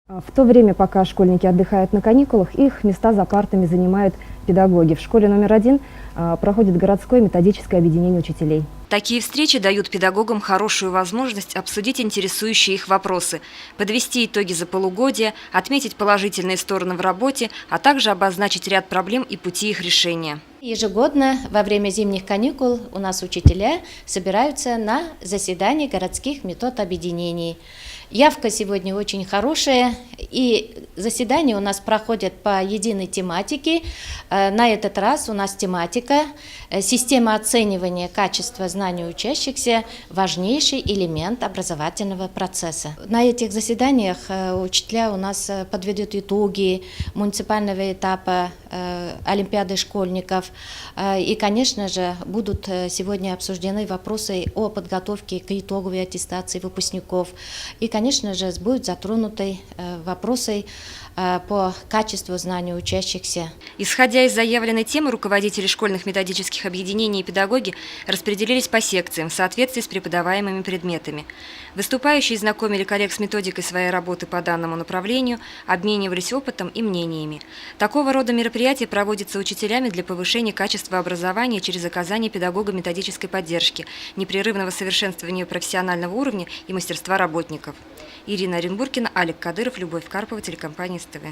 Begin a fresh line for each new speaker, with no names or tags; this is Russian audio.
В то время, пока школьники отдыхают на каникулах, их места за партами занимают педагоги. В школе номер 1 проходит городское методическое объединение учителей.
Такие встречи дают педагогам хорошую возможность обсудить интересующие их вопросы, подвести итоги за полугодие, отметить положительные стороны в работе, а также обозначить ряд проблем и пути их решения.
Ежегодно во время зимних каникул у нас учителя собираются на заседании городских методобъединений. Явка сегодня очень хорошая, и заседания у нас проходят по единой тематике. На этот раз у нас тематика «Система оценивания качества знаний учащихся – важнейший элемент образовательного процесса». На этих заседаниях учителя у нас подведут итоги муниципального этапа Олимпиады школьников. И, конечно же, будут сегодня обсуждены вопросы о подготовке к итоговой аттестации выпускников. И, конечно же, будут затронуты вопросы по качеству знаний учащихся.
Исходя из заявленной темы, руководители школьных методических объединений и педагоги распределились по секциям в соответствии с преподаваемыми предметами. Выступающие знакомили коллег с методикой своей работы по данному направлению, обменивались опытом и мнениями. Такого рода мероприятия проводятся учителями для повышения качества образования через оказание педагого-методической поддержки, непрерывного совершенствования профессионального уровня и мастерства работников. Ирина Оренбургина, Алик Кадыров, Любовь Карпова, телекомпания СТВ.